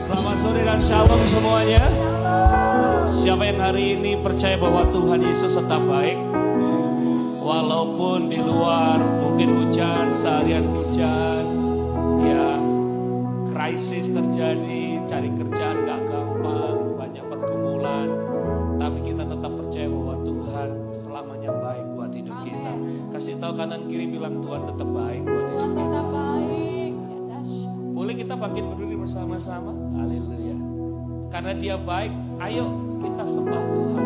Selamat sore dan shalom semuanya. Siapa yang hari ini percaya bahwa Tuhan Yesus tetap baik? Walaupun di luar mungkin hujan, seharian hujan, ya krisis terjadi, cari kerjaan gak gampang, banyak pergumulan, tapi kita tetap percaya bahwa Tuhan selamanya baik buat hidup kita. Kasih tahu kanan kiri, bilang Tuhan tetap baik buat hidup kita. Boleh kita bangkit berdiri bersama-sama? Haleluya. Karena Dia baik, ayo kita sembah Tuhan.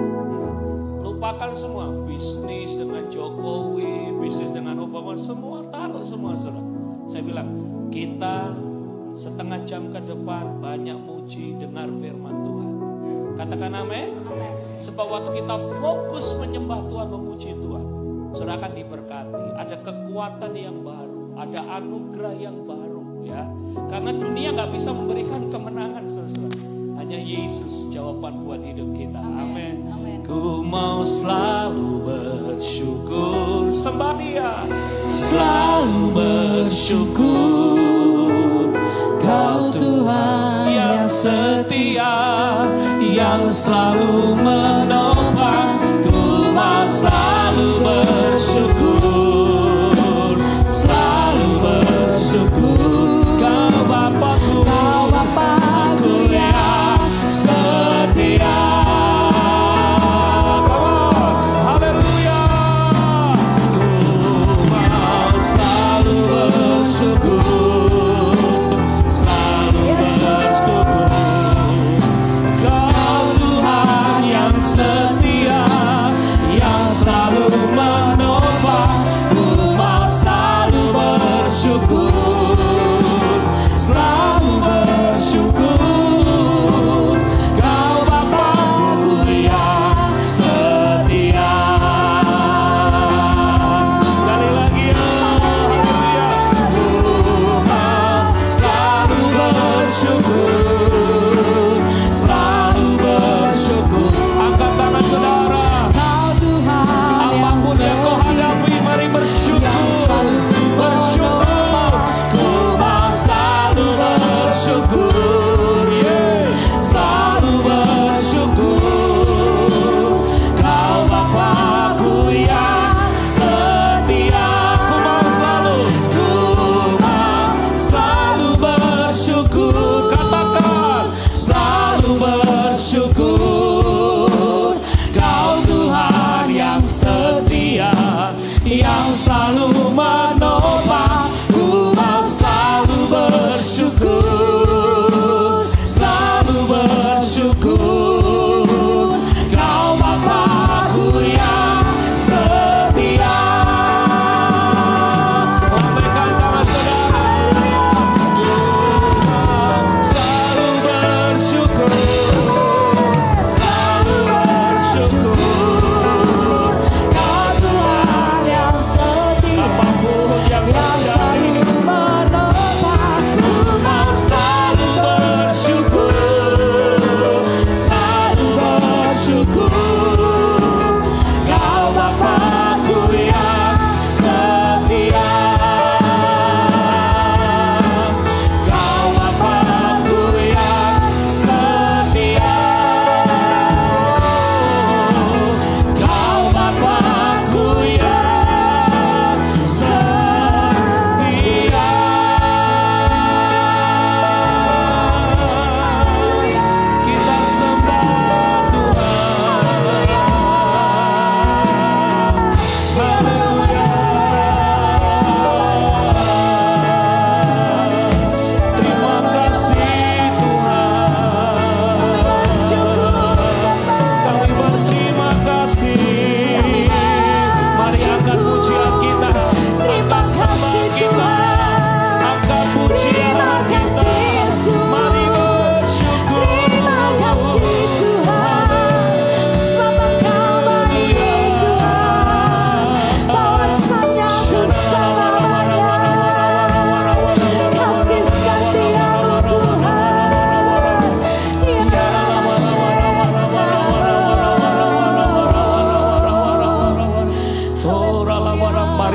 Lupakan semua bisnis dengan Jokowi, bisnis dengan Obama, semua taruh semua saudara. Saya bilang kita setengah jam ke depan banyak muji, dengar firman Tuhan. Katakan amin. Sebab waktu kita fokus menyembah Tuhan, memuji Tuhan, saudara akan diberkati. Ada kekuatan yang baru, ada anugerah yang baru. Ya, karena dunia nggak bisa memberikan kemenangan, saudara. Hanya Yesus jawaban buat hidup kita. Amin. Ku mau selalu bersyukur, sembah Dia, selalu bersyukur. Kau Tuhan yang setia, yang selalu menopang. Ku mau selalu bersyukur, selalu bersyukur.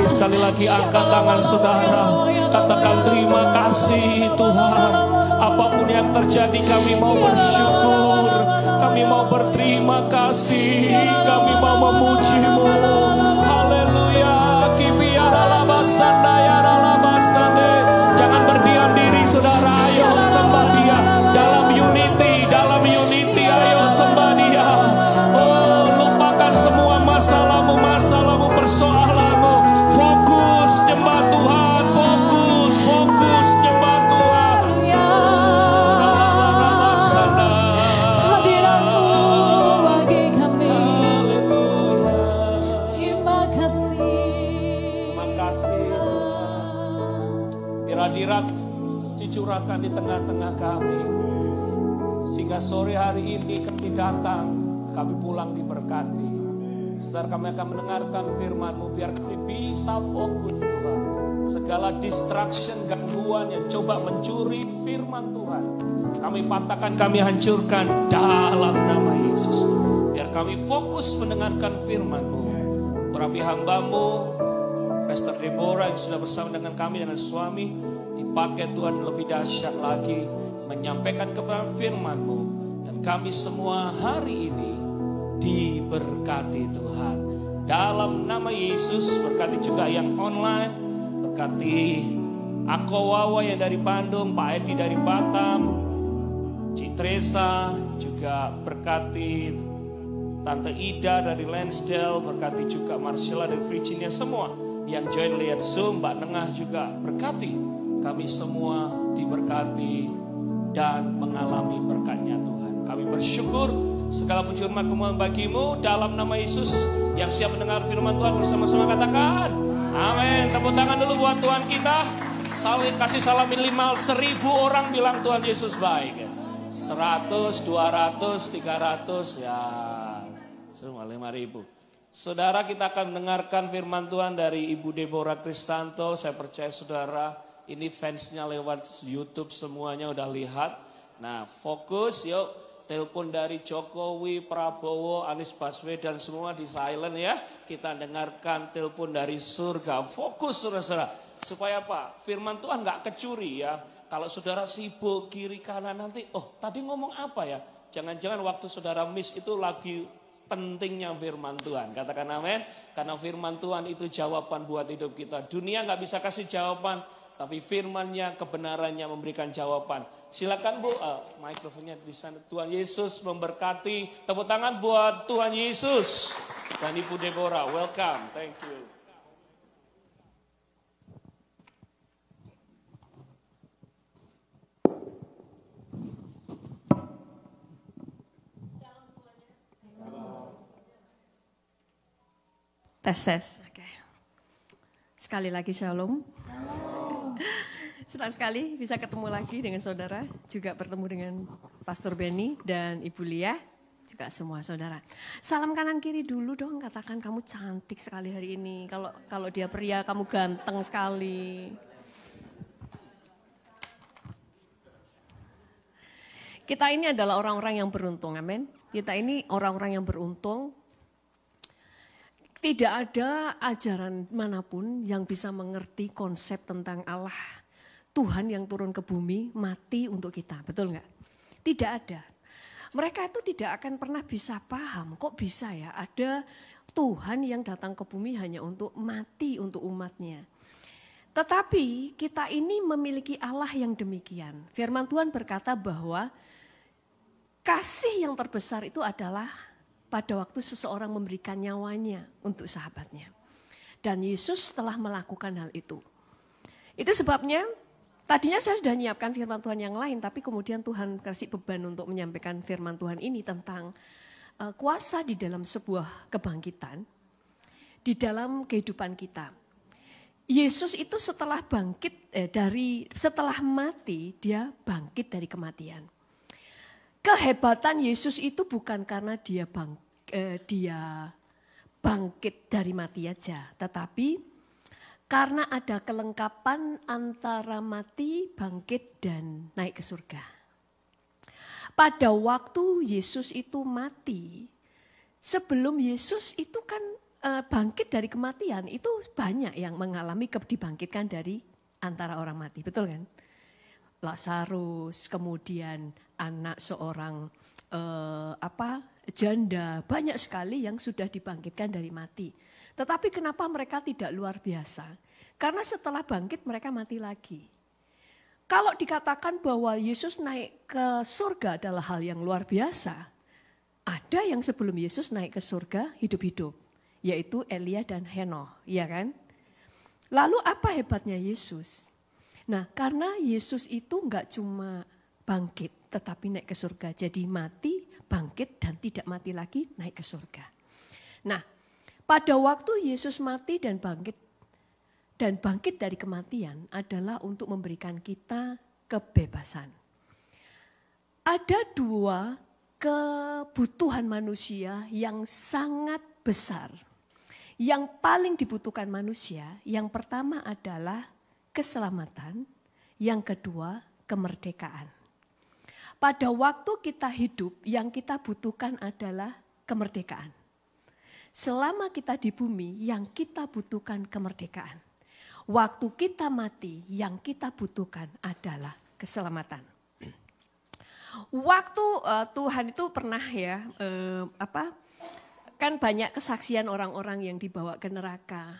Sekali lagi angkat tangan saudara, katakan terima kasih Tuhan. Apapun yang terjadi kami mau bersyukur, kami mau berterima kasih, kami mau memuji-Mu. Haleluya. Jangan berdiam diri saudara, ayo sembah Dia. Dalam unity, ayo sembah Dia. Oh, lupakan semua masalahmu, persoalanmu. Fokus nyembah Tuhan, fokus nyembah Tuhan. Hadirat-Mu bagi kami. Terima kasih. Biar hadirat dicurahkan di tengah-tengah kami. Sehingga sore hari ini kami datang, kami pulang diberkati. Setelah kami akan mendengarkan firman-Mu, biar kami bisa fokus Tuhan. Segala distraction, gangguan yang coba mencuri firman Tuhan, kami patahkan, kami hancurkan dalam nama Yesus. Biar kami fokus mendengarkan firman-Mu. Berapi hamba-Mu, Pastor Deborah yang sudah bersama dengan kami, dengan suami, dipakai Tuhan lebih dahsyat lagi, menyampaikan kebenaran firman-Mu. Dan kami semua hari ini diberkati Tuhan. Dalam nama Yesus, berkati juga yang online, berkati Ako Wawa yang dari Bandung, Pak Edi dari Batam, Cik Teresa, juga berkati Tante Ida dari Lansdale, berkati juga Marcella dari Virginia, semua yang join lihat Zoom, Mbak Nengah juga berkati. Kami semua diberkati dan mengalami berkatnya Tuhan. Kami bersyukur, segala puji hormat kemuliaan bagi-Mu dalam nama Yesus. Yang siap mendengar firman Tuhan bersama-sama katakan amin. Tepuk tangan dulu buat Tuhan kita. Saling kasih salamin 1.000 orang bilang Tuhan Yesus baik. 100, 200, 300 ya. Semua 5.000. Saudara, kita akan mendengarkan firman Tuhan dari Ibu Deborah Kristanto. Saya percaya saudara ini fansnya lewat YouTube semuanya udah lihat. Nah, fokus yuk. Telepon dari Jokowi, Prabowo, Anies Baswedan semua di silent ya. Kita dengarkan telepon dari surga. Fokus saudara-saudara. Supaya apa? Firman Tuhan gak kecuri ya. Kalau saudara sibuk kiri kanan nanti, oh tadi ngomong apa ya? Jangan-jangan waktu saudara miss itu lagi pentingnya firman Tuhan. Katakan amin. Karena firman Tuhan itu jawaban buat hidup kita. Dunia gak bisa kasih jawaban. Tapi firman-Nya, kebenarannya memberikan jawaban. Silakan Bu, mikrofonnya di sana. Tuhan Yesus memberkati. Tepuk tangan buat Tuhan Yesus. Dan Ibu Deborah, welcome. Thank you. Tes. Oke. Sekali lagi shalom. Senang sekali bisa ketemu lagi dengan saudara, juga bertemu dengan Pastor Benny dan Ibu Lia, juga semua saudara. Salam kanan kiri dulu dong, katakan kamu cantik sekali hari ini. Kalau dia pria, kamu ganteng sekali. Kita ini adalah orang-orang yang beruntung, amin. Kita ini orang-orang yang beruntung. Tidak ada ajaran manapun yang bisa mengerti konsep tentang Allah, Tuhan yang turun ke bumi, mati untuk kita, betul nggak? Tidak ada. Mereka itu tidak akan pernah bisa paham, kok bisa ya ada Tuhan yang datang ke bumi hanya untuk mati untuk umatnya. Tetapi kita ini memiliki Allah yang demikian. Firman Tuhan berkata bahwa kasih yang terbesar itu adalah pada waktu seseorang memberikan nyawanya untuk sahabatnya. Dan Yesus telah melakukan hal itu. Itu sebabnya tadinya saya sudah menyiapkan firman Tuhan yang lain, tapi kemudian Tuhan kasih beban untuk menyampaikan firman Tuhan ini tentang kuasa di dalam sebuah kebangkitan, di dalam kehidupan kita. Yesus itu setelah setelah mati, dia bangkit dari kematian. Kehebatan Yesus itu bukan karena dia bangkit dari mati aja, tetapi karena ada kelengkapan antara mati, bangkit, dan naik ke surga. Pada waktu Yesus itu mati, sebelum Yesus itu kan bangkit dari kematian, itu banyak yang mengalami dibangkitkan dari antara orang mati, betul kan? Lazarus, kemudian anak seorang janda, banyak sekali yang sudah dibangkitkan dari mati. Tetapi kenapa mereka tidak luar biasa? Karena setelah bangkit mereka mati lagi. Kalau dikatakan bahwa Yesus naik ke surga adalah hal yang luar biasa, ada yang sebelum Yesus naik ke surga hidup-hidup, yaitu Elia dan Henokh, ya kan? Lalu apa hebatnya Yesus? Nah, karena Yesus itu enggak cuma bangkit, tetapi naik ke surga. Jadi mati, bangkit, dan tidak mati lagi, naik ke surga. Nah, pada waktu Yesus mati dan bangkit dari kematian adalah untuk memberikan kita kebebasan. Ada dua kebutuhan manusia yang sangat besar. Yang paling dibutuhkan manusia, yang pertama adalah keselamatan, yang kedua kemerdekaan. Pada waktu kita hidup, yang kita butuhkan adalah kemerdekaan. Selama kita di bumi, yang kita butuhkan kemerdekaan. Waktu kita mati, yang kita butuhkan adalah keselamatan. Waktu Tuhan itu pernah kan banyak kesaksian orang-orang yang dibawa ke neraka.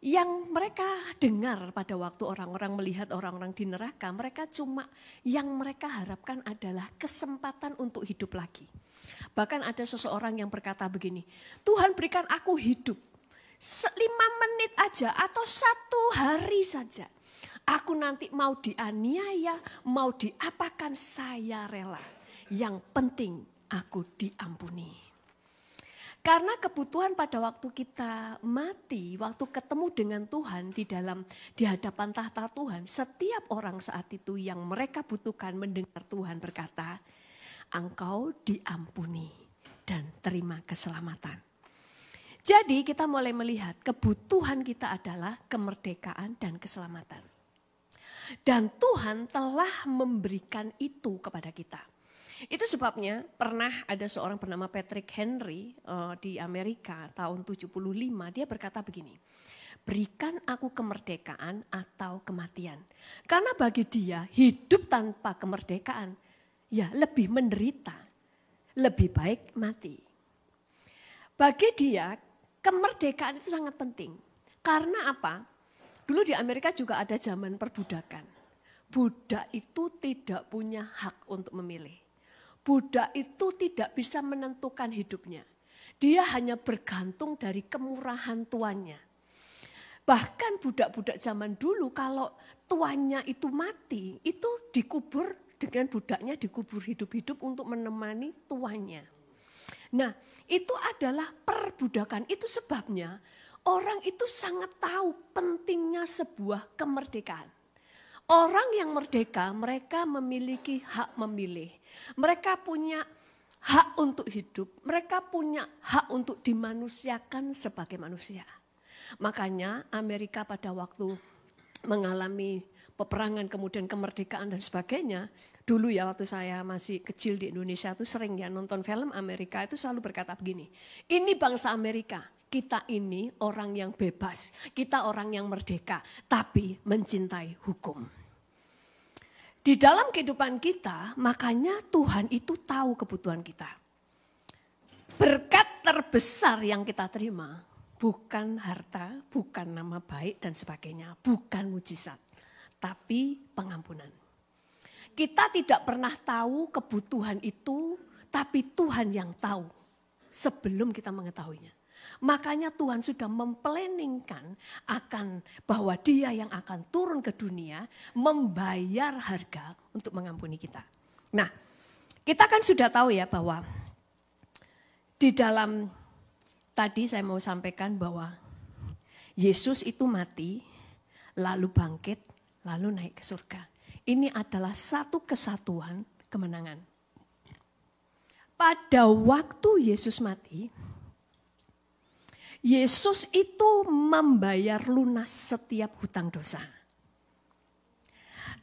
Yang mereka dengar pada waktu orang-orang melihat orang-orang di neraka, mereka cuma yang mereka harapkan adalah kesempatan untuk hidup lagi. Bahkan ada seseorang yang berkata begini, Tuhan berikan aku hidup 5 menit aja atau 1 hari saja. Aku nanti mau dianiaya, mau diapakan saya rela. Yang penting aku diampuni. Karena kebutuhan pada waktu kita mati, waktu ketemu dengan Tuhan di hadapan tahta Tuhan, setiap orang saat itu yang mereka butuhkan mendengar Tuhan berkata, engkau diampuni dan terima keselamatan. Jadi kita mulai melihat kebutuhan kita adalah kemerdekaan dan keselamatan. Dan Tuhan telah memberikan itu kepada kita. Itu sebabnya pernah ada seorang bernama Patrick Henry di Amerika tahun 75, dia berkata begini, berikan aku kemerdekaan atau kematian. Karena bagi dia hidup tanpa kemerdekaan ya lebih menderita, lebih baik mati. Bagi dia kemerdekaan itu sangat penting. Karena apa? Dulu di Amerika juga ada zaman perbudakan. Budak itu tidak punya hak untuk memilih. Budak itu tidak bisa menentukan hidupnya. Dia hanya bergantung dari kemurahan tuannya. Bahkan budak-budak zaman dulu kalau tuannya itu mati, itu dikubur dengan budaknya dikubur hidup-hidup untuk menemani tuannya. Nah, itu adalah perbudakan. Itu sebabnya orang itu sangat tahu pentingnya sebuah kemerdekaan. Orang yang merdeka, mereka memiliki hak memilih. Mereka punya hak untuk hidup. Mereka punya hak untuk dimanusiakan sebagai manusia. Makanya Amerika pada waktu mengalami peperangan, kemudian kemerdekaan dan sebagainya. Dulu ya waktu saya masih kecil di Indonesia itu sering ya nonton film Amerika itu selalu berkata begini. Ini bangsa Amerika. Kita ini orang yang bebas, kita orang yang merdeka, tapi mencintai hukum. Di dalam kehidupan kita, makanya Tuhan itu tahu kebutuhan kita. Berkat terbesar yang kita terima, bukan harta, bukan nama baik dan sebagainya, bukan mujizat, tapi pengampunan. Kita tidak pernah tahu kebutuhan itu, tapi Tuhan yang tahu sebelum kita mengetahuinya. Makanya Tuhan sudah memplanningkan akan bahwa Dia yang akan turun ke dunia membayar harga untuk mengampuni kita. Nah, kita kan sudah tahu ya bahwa di dalam tadi saya mau sampaikan bahwa Yesus itu mati, lalu bangkit, lalu naik ke surga. Ini adalah satu kesatuan kemenangan. Pada waktu Yesus mati, Yesus itu membayar lunas setiap hutang dosa.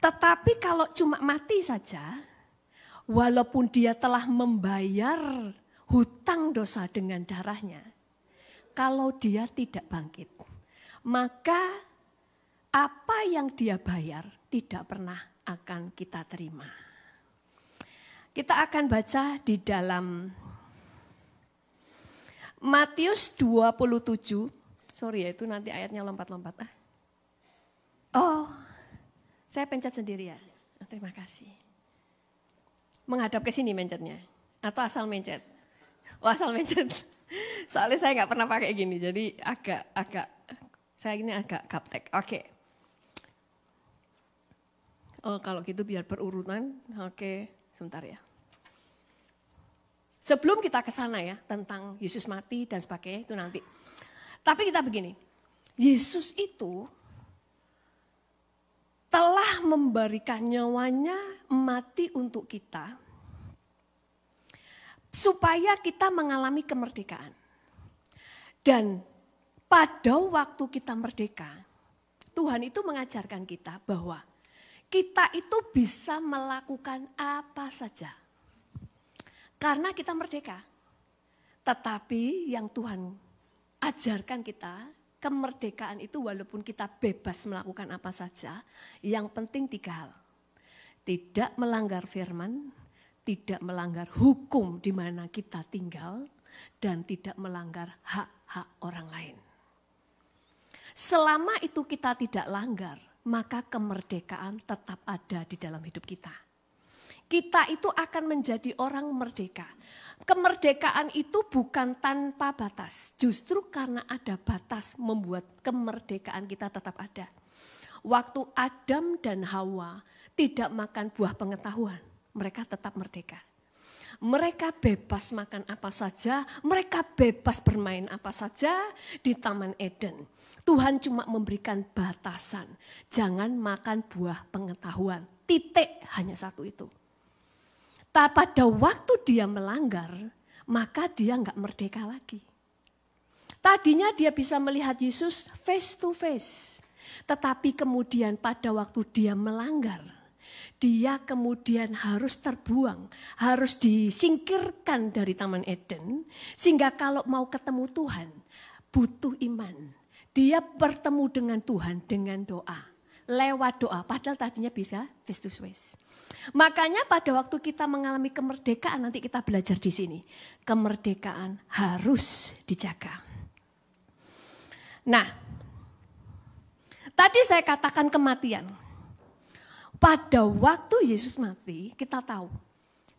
Tetapi kalau cuma mati saja, walaupun dia telah membayar hutang dosa dengan darahnya, kalau dia tidak bangkit, maka apa yang dia bayar tidak pernah akan kita terima. Kita akan baca di dalam Matius 27. Sorry ya, itu nanti ayatnya lompat-lompat. Oh, saya pencet sendiri ya. Terima kasih. Menghadap ke sini mencetnya. Atau asal mencet? Oh, asal mencet. Soalnya saya nggak pernah pakai gini, jadi saya ini agak gaptek. Oke. Oh, kalau gitu biar berurutan. Oke, sebentar ya. Sebelum kita ke sana ya, tentang Yesus mati dan sebagainya itu nanti. Tapi kita begini, Yesus itu telah memberikan nyawanya mati untuk kita, supaya kita mengalami kemerdekaan. Dan pada waktu kita merdeka, Tuhan itu mengajarkan kita bahwa kita itu bisa melakukan apa saja. Karena kita merdeka. Tetapi yang Tuhan ajarkan kita, kemerdekaan itu walaupun kita bebas melakukan apa saja, yang penting 3 hal. Tidak melanggar firman, tidak melanggar hukum di mana kita tinggal, dan tidak melanggar hak-hak orang lain. Selama itu kita tidak langgar, maka kemerdekaan tetap ada di dalam hidup kita. Kita itu akan menjadi orang merdeka. Kemerdekaan itu bukan tanpa batas. Justru karena ada batas membuat kemerdekaan kita tetap ada. Waktu Adam dan Hawa tidak makan buah pengetahuan, mereka tetap merdeka. Mereka bebas makan apa saja, mereka bebas bermain apa saja di Taman Eden. Tuhan cuma memberikan batasan, jangan makan buah pengetahuan. Titik, hanya satu itu. Pada waktu dia melanggar, maka dia enggak merdeka lagi. Tadinya dia bisa melihat Yesus face to face. Tetapi kemudian pada waktu dia melanggar, dia kemudian harus terbuang, harus disingkirkan dari Taman Eden. Sehingga kalau mau ketemu Tuhan, butuh iman. Dia bertemu dengan Tuhan dengan doa. Lewat doa, padahal tadinya bisa face to face. Makanya pada waktu kita mengalami kemerdekaan, nanti kita belajar di sini. Kemerdekaan harus dijaga. Nah, tadi saya katakan kematian. Pada waktu Yesus mati, kita tahu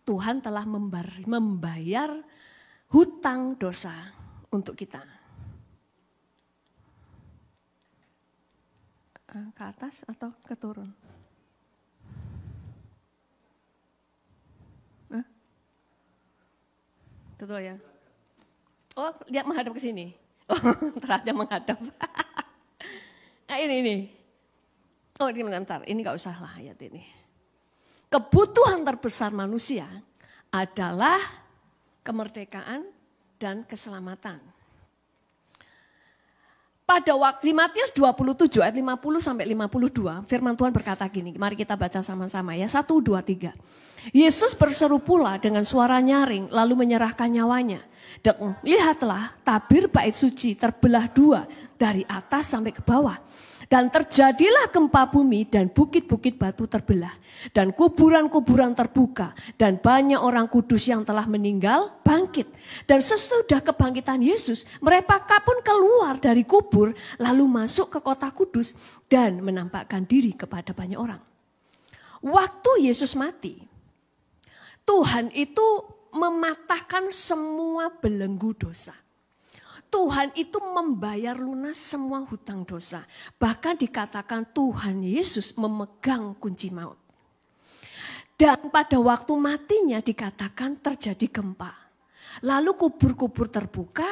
Tuhan telah membayar hutang dosa untuk kita. Ke atas atau ke turun? Betul ya? Oh, lihat menghadap ke sini. Oh, ternyata menghadap. Nah ini. Oh, ini bentar. Ini gak usah lah ayat ini. Kebutuhan terbesar manusia adalah kemerdekaan dan keselamatan. Pada waktu di Matius 27 ayat 50 sampai 52, firman Tuhan berkata gini, mari kita baca sama-sama ya, 1, 2, 3. Yesus berseru pula dengan suara nyaring, lalu menyerahkan nyawanya. Dan lihatlah, tabir bait suci terbelah 2 dari atas sampai ke bawah. Dan terjadilah gempa bumi dan bukit-bukit batu terbelah. Dan kuburan-kuburan terbuka. Dan banyak orang kudus yang telah meninggal bangkit. Dan sesudah kebangkitan Yesus, mereka pun keluar dari kubur lalu masuk ke kota kudus dan menampakkan diri kepada banyak orang. Waktu Yesus mati, Tuhan itu mematahkan semua belenggu dosa. Tuhan itu membayar lunas semua hutang dosa. Bahkan dikatakan Tuhan Yesus memegang kunci maut. Dan pada waktu matinya dikatakan terjadi gempa. Lalu kubur-kubur terbuka,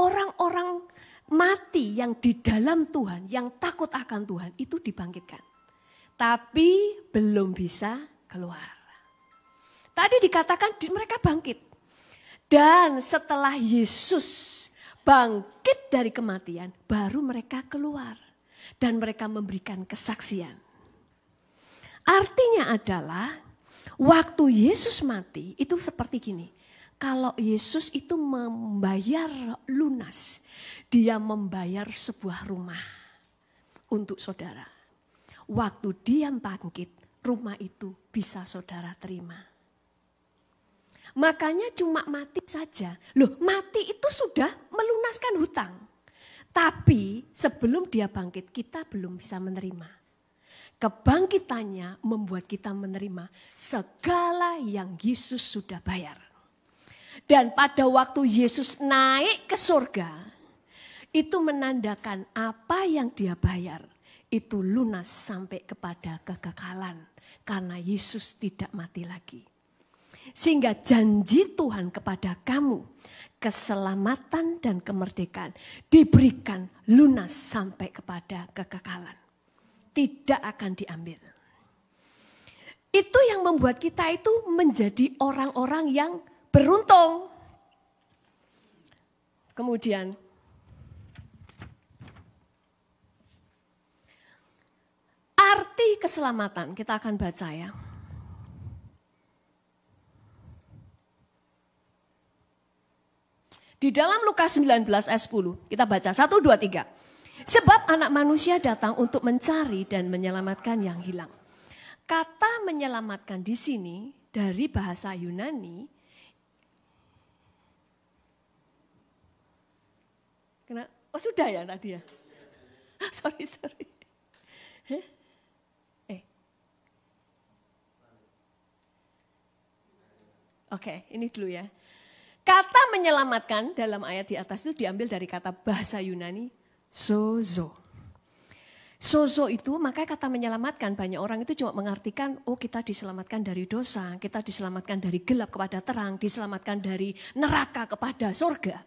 orang-orang mati yang di dalam Tuhan, yang takut akan Tuhan itu dibangkitkan. Tapi belum bisa keluar. Tadi dikatakan mereka bangkit. Dan setelah Yesus bangkit dari kematian, baru mereka keluar. Dan mereka memberikan kesaksian. Artinya adalah, waktu Yesus mati itu seperti gini. Kalau Yesus itu membayar lunas, dia membayar sebuah rumah untuk saudara. Waktu dia bangkit, rumah itu bisa saudara terima. Makanya cuma mati saja. Loh, mati itu sudah melunaskan hutang. Tapi sebelum dia bangkit, kita belum bisa menerima. Kebangkitannya membuat kita menerima segala yang Yesus sudah bayar. Dan pada waktu Yesus naik ke surga, itu menandakan apa yang dia bayar itu lunas sampai kepada kekekalan. Karena Yesus tidak mati lagi. Sehingga janji Tuhan kepada kamu, keselamatan dan kemerdekaan diberikan lunas sampai kepada kekekalan. Tidak akan diambil. Itu yang membuat kita itu menjadi orang-orang yang beruntung. Kemudian, arti keselamatan kita akan baca ya. Di dalam Lukas 19 ayat 10, kita baca 1, 2, 3. Sebab anak manusia datang untuk mencari dan menyelamatkan yang hilang. Kata menyelamatkan di sini dari bahasa Yunani. Oh sudah ya tadi ya? Sorry. Oke, ini dulu ya. Kata menyelamatkan dalam ayat di atas itu diambil dari kata bahasa Yunani, sozo. Sozo itu, makanya kata menyelamatkan, banyak orang itu cuma mengartikan, oh kita diselamatkan dari dosa, kita diselamatkan dari gelap kepada terang, diselamatkan dari neraka kepada surga.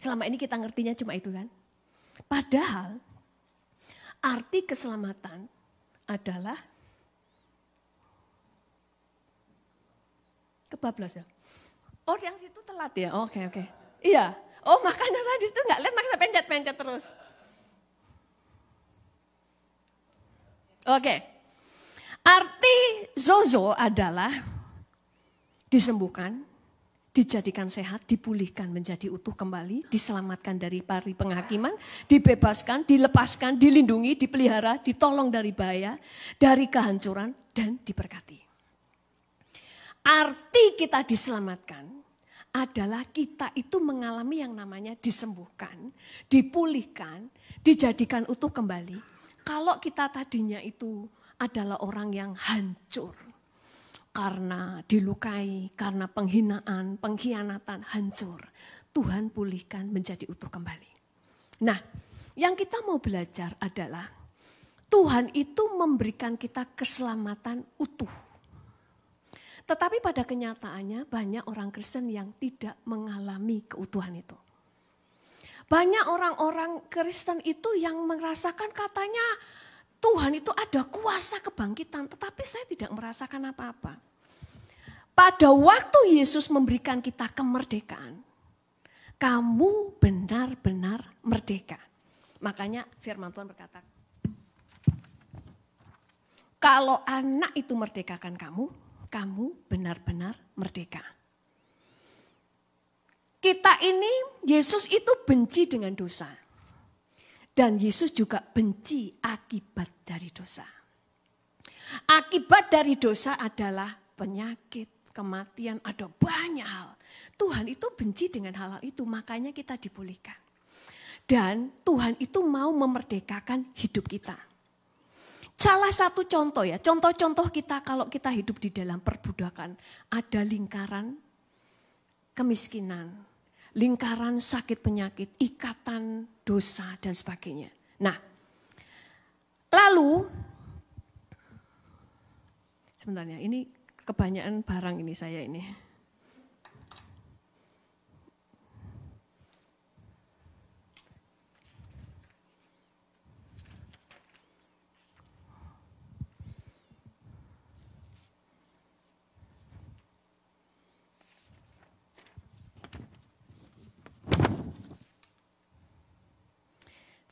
Selama ini kita ngertinya cuma itu kan. Padahal, arti keselamatan adalah, kebablas ya. Oh yang situ telat ya, oke. Iya, oh makanya saya di situ nggak lihat, makanya saya pencet-pencet terus. Oke, arti zozo adalah disembuhkan, dijadikan sehat, dipulihkan menjadi utuh kembali, diselamatkan dari pari penghakiman, dibebaskan, dilepaskan, dilindungi, dipelihara, ditolong dari bahaya, dari kehancuran, dan diberkati. Arti kita diselamatkan adalah kita itu mengalami yang namanya disembuhkan, dipulihkan, dijadikan utuh kembali. Kalau kita tadinya itu adalah orang yang hancur karena dilukai, karena penghinaan, pengkhianatan, hancur. Tuhan pulihkan menjadi utuh kembali. Nah, yang kita mau belajar adalah Tuhan itu memberikan kita keselamatan utuh. Tetapi pada kenyataannya banyak orang Kristen yang tidak mengalami keutuhan itu. Banyak orang-orang Kristen itu yang merasakan katanya Tuhan itu ada kuasa kebangkitan, tetapi saya tidak merasakan apa-apa. Pada waktu Yesus memberikan kita kemerdekaan, kamu benar-benar merdeka. Makanya firman Tuhan berkata, kalau anak itu merdekakan kamu benar-benar merdeka. Kita ini, Yesus itu benci dengan dosa. Dan Yesus juga benci akibat dari dosa. Akibat dari dosa adalah penyakit, kematian, ada banyak hal. Tuhan itu benci dengan hal-hal itu, makanya kita dipulihkan. Dan Tuhan itu mau memerdekakan hidup kita. Salah satu contoh ya, contoh-contoh kita kalau kita hidup di dalam perbudakan, ada lingkaran kemiskinan, lingkaran sakit penyakit, ikatan dosa dan sebagainya. Nah, lalu, sebenarnya ini kebanyakan barang ini saya ini.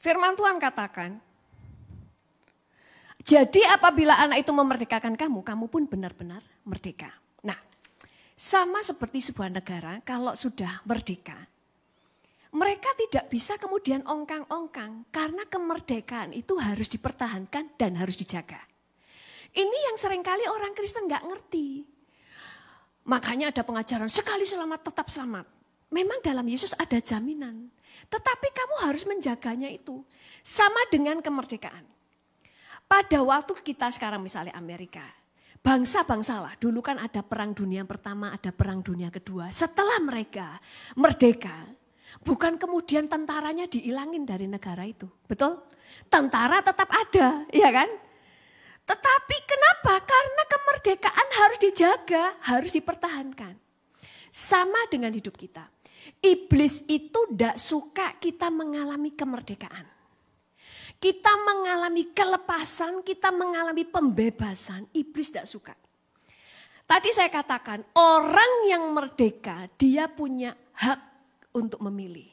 Firman Tuhan katakan, jadi apabila anak itu memerdekakan kamu, kamu pun benar-benar merdeka. Nah, sama seperti sebuah negara kalau sudah merdeka, mereka tidak bisa kemudian ongkang-ongkang karena kemerdekaan itu harus dipertahankan dan harus dijaga. Ini yang seringkali orang Kristen nggak ngerti. Makanya ada pengajaran sekali selamat tetap selamat. Memang dalam Yesus ada jaminan. Tetapi kamu harus menjaganya itu. Sama dengan kemerdekaan. Pada waktu kita sekarang misalnya Amerika. Bangsa-bangsa lah, dulu kan ada perang dunia pertama, ada perang dunia kedua. Setelah mereka merdeka, bukan kemudian tentaranya dihilangin dari negara itu. Betul? Tentara tetap ada, ya kan? Tetapi kenapa? Karena kemerdekaan harus dijaga, harus dipertahankan. Sama dengan hidup kita. Iblis itu tidak suka kita mengalami kemerdekaan. Kita mengalami kelepasan, kita mengalami pembebasan. Iblis tidak suka. Tadi saya katakan, orang yang merdeka, dia punya hak untuk memilih.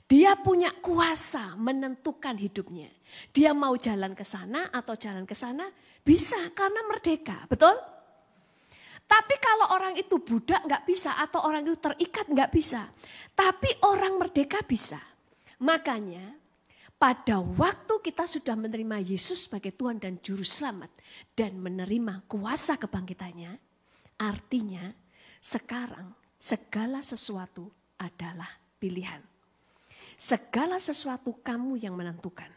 Dia punya kuasa menentukan hidupnya. Dia mau jalan ke sana atau jalan ke sana, bisa karena merdeka, betul? Tapi kalau orang itu budak nggak bisa atau orang itu terikat nggak bisa. Tapi orang merdeka bisa. Makanya pada waktu kita sudah menerima Yesus sebagai Tuhan dan Juru Selamat dan menerima kuasa kebangkitannya, artinya sekarang segala sesuatu adalah pilihan. Segala sesuatu kamu yang menentukan.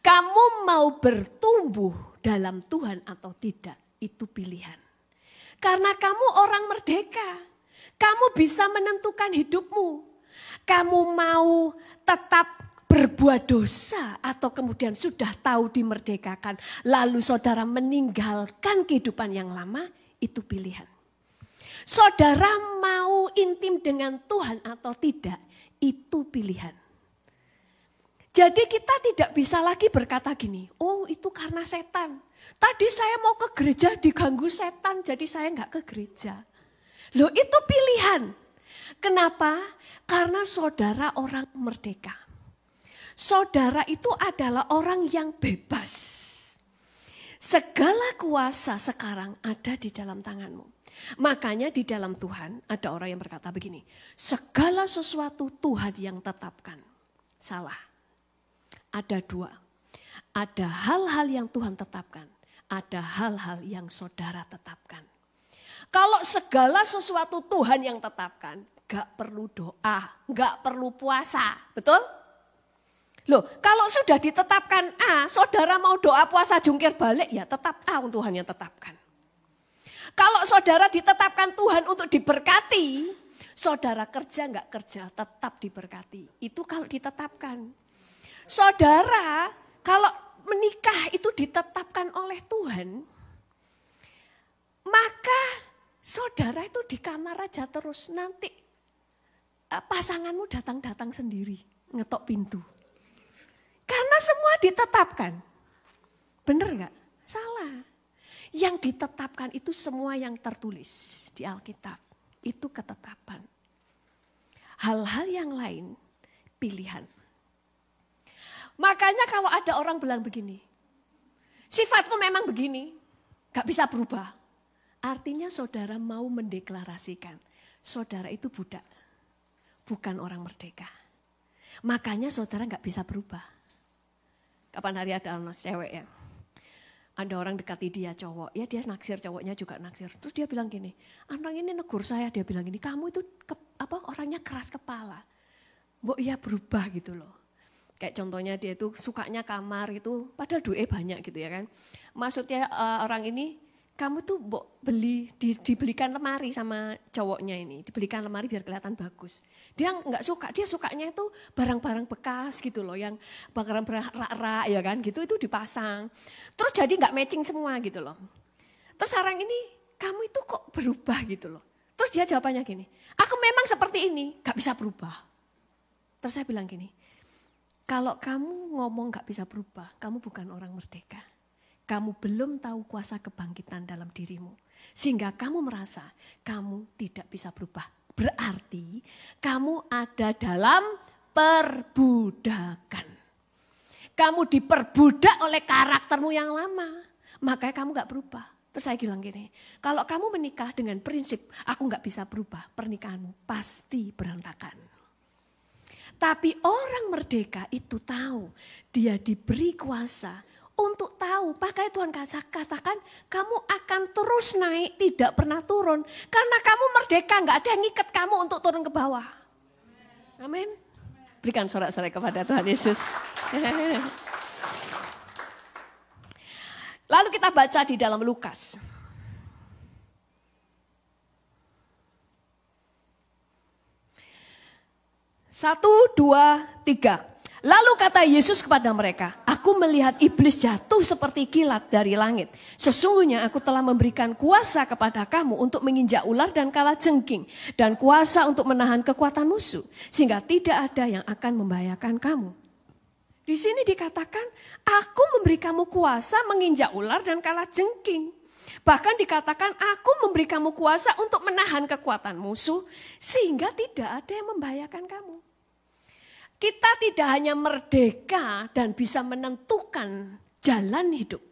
Kamu mau bertumbuh dalam Tuhan atau tidak, itu pilihan. Karena kamu orang merdeka, kamu bisa menentukan hidupmu. Kamu mau tetap berbuat dosa atau kemudian sudah tahu dimerdekakan, lalu saudara meninggalkan kehidupan yang lama, itu pilihan. Saudara mau intim dengan Tuhan atau tidak, itu pilihan. Jadi kita tidak bisa lagi berkata gini, oh itu karena setan. Tadi saya mau ke gereja diganggu setan, jadi saya nggak ke gereja. Loh itu pilihan. Kenapa? Karena saudara orang merdeka. Saudara itu adalah orang yang bebas. Segala kuasa sekarang ada di dalam tanganmu. Makanya di dalam Tuhan ada orang yang berkata begini, segala sesuatu Tuhan yang tetapkan. Salah. Ada dua. Ada hal-hal yang Tuhan tetapkan. Ada hal-hal yang saudara tetapkan. Kalau segala sesuatu Tuhan yang tetapkan, gak perlu doa, gak perlu puasa. Betul? Loh, kalau sudah ditetapkan A, saudara mau doa puasa jungkir balik, ya tetap A Tuhan yang tetapkan. Kalau saudara ditetapkan Tuhan untuk diberkati, saudara kerja nggak kerja tetap diberkati. Itu kalau ditetapkan. Saudara, kalau menikah itu ditetapkan oleh Tuhan, maka saudara itu di kamar aja terus, nanti pasanganmu datang-datang sendiri, ngetok pintu. Karena semua ditetapkan. Benar enggak? Salah. Yang ditetapkan itu semua yang tertulis di Alkitab. Itu ketetapan. Hal-hal yang lain pilihan. Makanya kalau ada orang bilang begini, sifatku memang begini, gak bisa berubah. Artinya saudara mau mendeklarasikan, saudara itu budak, bukan orang merdeka. Makanya saudara gak bisa berubah. Kapan hari ada anak cewek ya, ada orang dekati dia cowok, ya dia naksir, cowoknya juga naksir. Terus dia bilang gini, anak ini negur saya, dia bilang gini, kamu itu orangnya keras kepala. Mbok iya berubah gitu loh. Kayak contohnya dia itu sukanya kamar itu, padahal duit banyak gitu ya kan. Maksudnya orang ini, kamu tuh dibelikan lemari sama cowoknya ini, dibelikan lemari biar kelihatan bagus. Dia nggak suka, dia sukanya itu barang-barang bekas gitu loh, yang barang-barang rak-rak ya kan, gitu itu dipasang. Terus jadi nggak matching semua gitu loh. Terus orang ini, kamu itu kok berubah gitu loh. Terus dia jawabannya gini, aku memang seperti ini, nggak bisa berubah. Terus saya bilang gini, kalau kamu ngomong nggak bisa berubah, kamu bukan orang merdeka. Kamu belum tahu kuasa kebangkitan dalam dirimu. Sehingga kamu merasa kamu tidak bisa berubah. Berarti kamu ada dalam perbudakan. Kamu diperbudak oleh karaktermu yang lama. Makanya kamu gak berubah. Terus saya bilang gini, kalau kamu menikah dengan prinsip aku gak bisa berubah, pernikahanmu pasti berantakan. Tapi orang merdeka itu tahu dia diberi kuasa untuk tahu. Makanya Tuhan katakan kamu akan terus naik, tidak pernah turun. Karena kamu merdeka, nggak ada yang ngikat kamu untuk turun ke bawah. Amin. Berikan sorak-sorai kepada Tuhan Yesus. Lalu kita baca di dalam Lukas. Satu, dua, tiga. Lalu kata Yesus kepada mereka, aku melihat iblis jatuh seperti kilat dari langit. Sesungguhnya aku telah memberikan kuasa kepada kamu untuk menginjak ular dan kalajengking. Dan kuasa untuk menahan kekuatan musuh. Sehingga tidak ada yang akan membahayakan kamu. Di sini dikatakan, aku memberi kamu kuasa menginjak ular dan kalajengking. Bahkan dikatakan, aku memberi kamu kuasa untuk menahan kekuatan musuh. Sehingga tidak ada yang membahayakan kamu. Kita tidak hanya merdeka dan bisa menentukan jalan hidup.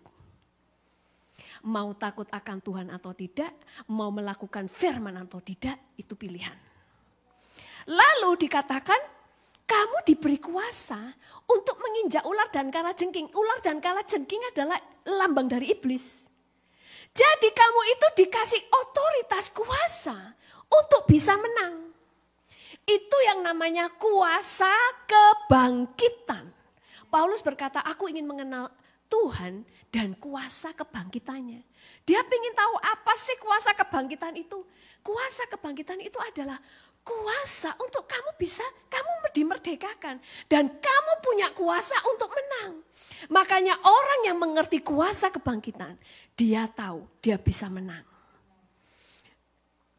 Mau takut akan Tuhan atau tidak, mau melakukan firman atau tidak, itu pilihan. Lalu dikatakan, kamu diberi kuasa untuk menginjak ular dan kalajengking. Ular dan kalajengking adalah lambang dari iblis. Jadi kamu itu dikasih otoritas kuasa untuk bisa menang. Itu yang namanya kuasa kebangkitan. Paulus berkata, aku ingin mengenal Tuhan dan kuasa kebangkitannya. Dia ingin tahu apa sih kuasa kebangkitan itu. Kuasa kebangkitan itu adalah kuasa untuk kamu dimerdekakan. Dan kamu punya kuasa untuk menang. Makanya orang yang mengerti kuasa kebangkitan, dia tahu dia bisa menang.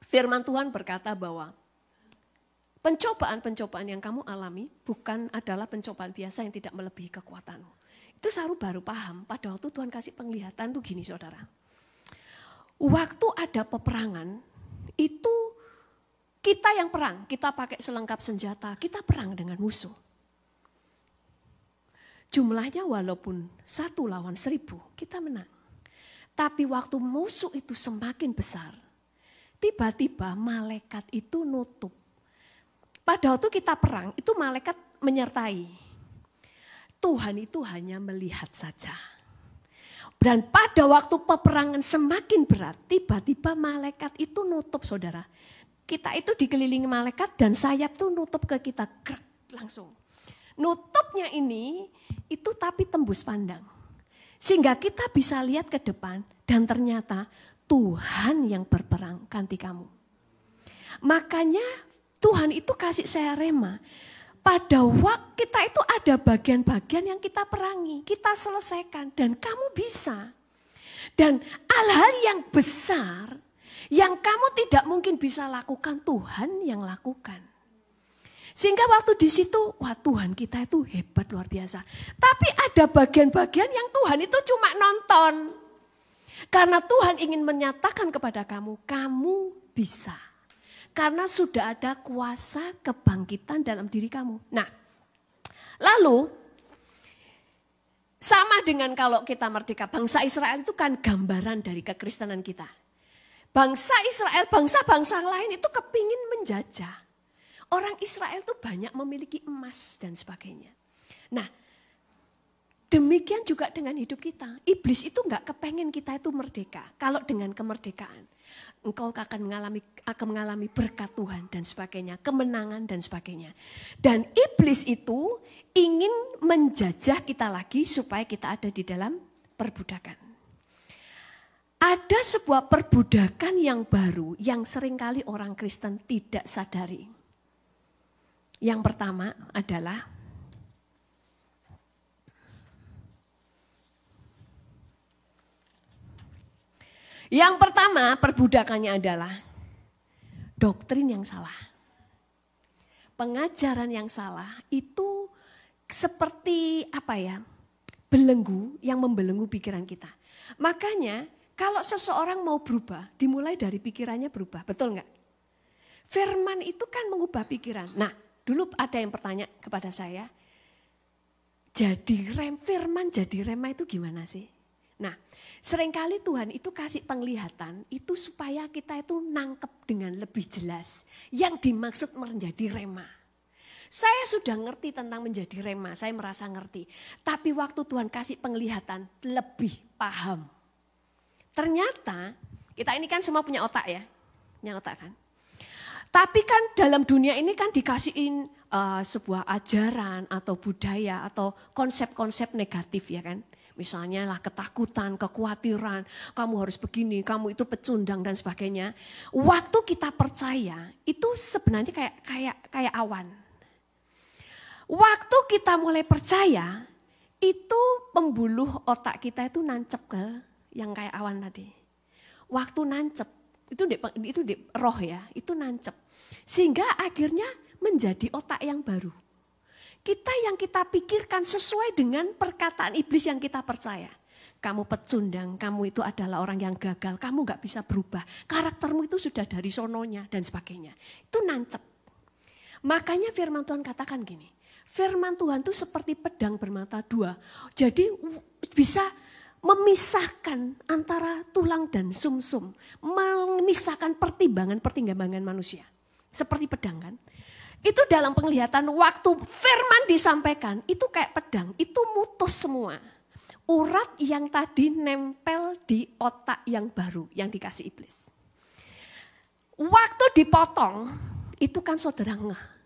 Firman Tuhan berkata bahwa pencobaan-pencobaan yang kamu alami bukan adalah pencobaan biasa yang tidak melebihi kekuatanmu. Itu Saru baru paham pada waktu Tuhan kasih penglihatan tuh gini saudara. Waktu ada peperangan itu kita yang perang, kita pakai selengkap senjata, kita perang dengan musuh. Jumlahnya walaupun 1 lawan 1000 kita menang. Tapi waktu musuh itu semakin besar, tiba-tiba malaikat itu nutup. Pada waktu kita perang, itu malaikat menyertai. Tuhan itu hanya melihat saja. Dan pada waktu peperangan semakin berat, tiba-tiba malaikat itu nutup saudara. Kita itu dikelilingi malaikat dan sayap itu nutup ke kita, langsung. Nutupnya ini, itu tapi tembus pandang. Sehingga kita bisa lihat ke depan dan ternyata Tuhan yang berperang ganti kamu. Makanya Tuhan itu kasih saya rema. Pada waktu kita itu ada bagian-bagian yang kita perangi, kita selesaikan dan kamu bisa. Dan hal-hal yang besar yang kamu tidak mungkin bisa lakukan, Tuhan yang lakukan. Sehingga waktu di situ, wah Tuhan kita itu hebat luar biasa. Tapi ada bagian-bagian yang Tuhan itu cuma nonton. Karena Tuhan ingin menyatakan kepada kamu, kamu bisa. Karena sudah ada kuasa kebangkitan dalam diri kamu. Nah, lalu sama dengan kalau kita merdeka, bangsa Israel itu kan gambaran dari kekristenan kita. Bangsa Israel, bangsa-bangsa lain itu kepingin menjajah. Orang Israel itu banyak memiliki emas dan sebagainya. Nah, demikian juga dengan hidup kita. Iblis itu enggak kepengen kita itu merdeka. Kalau dengan kemerdekaan, engkau akan mengalami berkat Tuhan dan sebagainya, kemenangan dan sebagainya. Dan iblis itu ingin menjajah kita lagi supaya kita ada di dalam perbudakan. Ada sebuah perbudakan yang baru yang seringkali orang Kristen tidak sadari. Yang pertama adalah perbudakannya adalah doktrin yang salah. Pengajaran yang salah itu seperti belenggu yang membelenggu pikiran kita. Makanya kalau seseorang mau berubah, dimulai dari pikirannya berubah, betul enggak? Firman itu kan mengubah pikiran. Nah, dulu ada yang bertanya kepada saya, firman jadi rema itu gimana sih? Nah, seringkali Tuhan itu kasih penglihatan itu supaya kita itu nangkep dengan lebih jelas yang dimaksud menjadi rema. Saya sudah ngerti tentang menjadi rema, saya merasa ngerti. Tapi waktu Tuhan kasih penglihatan, lebih paham. Ternyata, kita ini kan semua punya otak ya, punya otak kan. Tapi kan dalam dunia ini kan dikasihin sebuah ajaran atau budaya atau konsep-konsep negatif ya kan. Misalnya lah ketakutan, kekhawatiran, kamu harus begini, kamu itu pecundang dan sebagainya. Waktu kita percaya itu sebenarnya kayak awan. Waktu kita mulai percaya, itu pembuluh otak kita itu nancep ke yang kayak awan tadi. Waktu nancep, itu di roh ya, itu nancep. Sehingga akhirnya menjadi otak yang baru. Yang kita pikirkan sesuai dengan perkataan iblis yang kita percaya. Kamu pecundang, kamu itu adalah orang yang gagal, kamu gak bisa berubah. Karaktermu itu sudah dari sononya dan sebagainya. Itu nancep. Makanya firman Tuhan katakan gini. Firman Tuhan itu seperti pedang bermata dua. Jadi bisa memisahkan antara tulang dan sumsum. Memisahkan pertimbangan manusia. Seperti pedang kan. Itu dalam penglihatan waktu firman disampaikan. Itu kayak pedang. Itu mutus semua. Urat yang tadi nempel di otak yang baru. Yang dikasih iblis. Waktu dipotong. Itu kan saudara ngeh.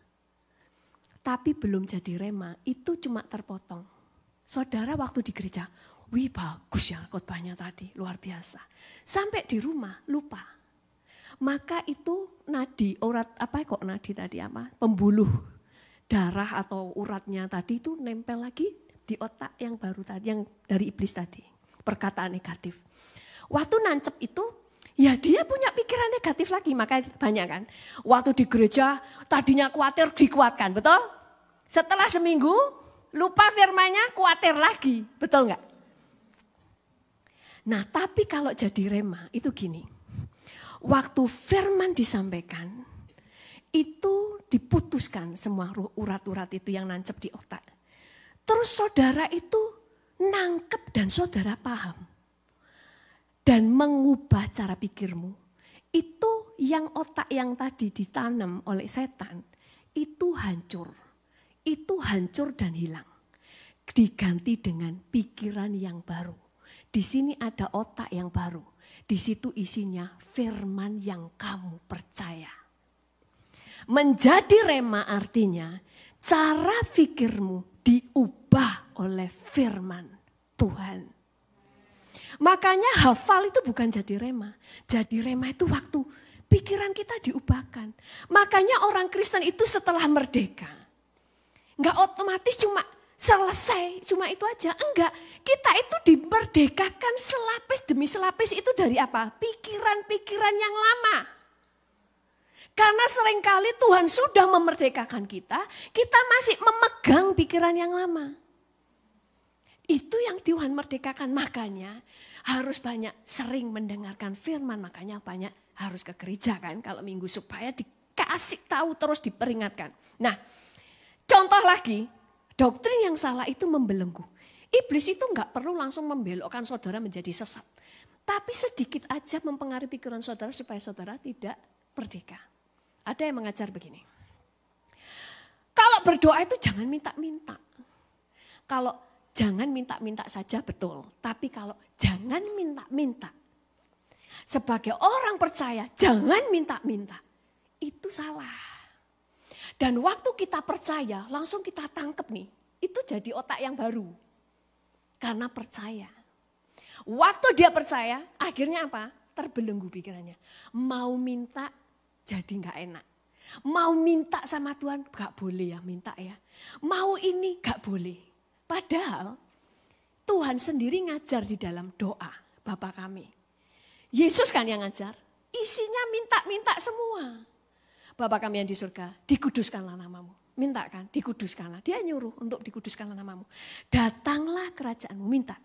Tapi belum jadi rema, itu cuma terpotong. Saudara waktu di gereja, wih bagus ya khotbahnya tadi, luar biasa. Sampai di rumah, lupa. Maka itu nadi, pembuluh darah atau uratnya tadi itu nempel lagi di otak yang baru tadi, yang dari iblis tadi. Perkataan negatif. Waktu nancep itu, ya dia punya pikiran negatif lagi, makanya banyak kan. Waktu di gereja tadinya khawatir dikuatkan, betul? Setelah seminggu lupa firmannya khawatir lagi, betul nggak? Nah tapi kalau jadi rema itu gini. Waktu firman disampaikan itu diputuskan semua urat-urat itu yang nancep di otak. Terus saudara itu nangkep dan saudara paham. Dan mengubah cara pikirmu. Itu yang otak yang tadi ditanam oleh setan, itu hancur. Itu hancur dan hilang. Diganti dengan pikiran yang baru. Di sini ada otak yang baru. Di situ isinya firman yang kamu percaya. Menjadi rema artinya cara pikirmu diubah oleh firman Tuhan. Makanya hafal itu bukan jadi rema. Jadi rema itu waktu pikiran kita diubahkan. Makanya orang Kristen itu setelah merdeka. Enggak otomatis cuma selesai, cuma itu aja. Enggak, kita itu dimerdekakan selapis demi selapis itu dari apa? Pikiran-pikiran yang lama. Karena seringkali Tuhan sudah memerdekakan kita masih memegang pikiran yang lama. Itu yang Tuhan merdekakan, makanya harus banyak sering mendengarkan firman, makanya banyak harus ke gereja kan kalau minggu supaya dikasih tahu terus diperingatkan. Nah, contoh lagi, doktrin yang salah itu membelenggu. Iblis itu enggak perlu langsung membelokkan saudara menjadi sesat. Tapi sedikit aja mempengaruhi pikiran saudara supaya saudara tidak merdeka. Ada yang mengajar begini. Kalau berdoa itu jangan minta-minta. Kalau jangan minta-minta saja betul. Tapi kalau jangan minta-minta. Sebagai orang percaya jangan minta-minta. Itu salah. Dan waktu kita percaya, langsung kita tangkep nih. Itu jadi otak yang baru. Karena percaya. Waktu dia percaya, akhirnya apa? Terbelenggu pikirannya. Mau minta, jadi gak enak. Mau minta sama Tuhan, gak boleh ya minta ya. Mau ini, gak boleh. Padahal, Tuhan sendiri ngajar di dalam doa Bapa kami. Yesus kan yang ngajar. Isinya minta-minta semua. Bapa kami yang di surga, dikuduskanlah namamu. Minta kan, dikuduskanlah. Dia nyuruh untuk dikuduskanlah namamu. Datanglah kerajaanmu, minta.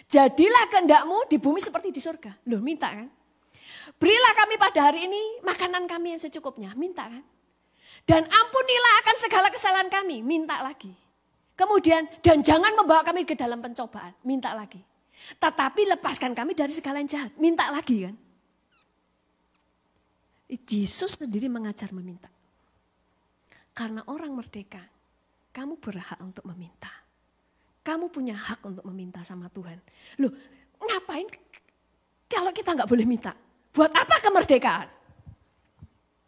Jadilah kehendakmu di bumi seperti di surga. Loh minta kan. Berilah kami pada hari ini makanan kami yang secukupnya. Minta kan. Dan ampunilah akan segala kesalahan kami. Minta lagi. Kemudian, dan jangan membawa kami ke dalam pencobaan. Minta lagi. Tetapi lepaskan kami dari segala yang jahat. Minta lagi kan. Yesus sendiri mengajar meminta. Karena orang merdeka, kamu berhak untuk meminta. Kamu punya hak untuk meminta sama Tuhan. Loh, ngapain kalau kita nggak boleh minta? Buat apa kemerdekaan?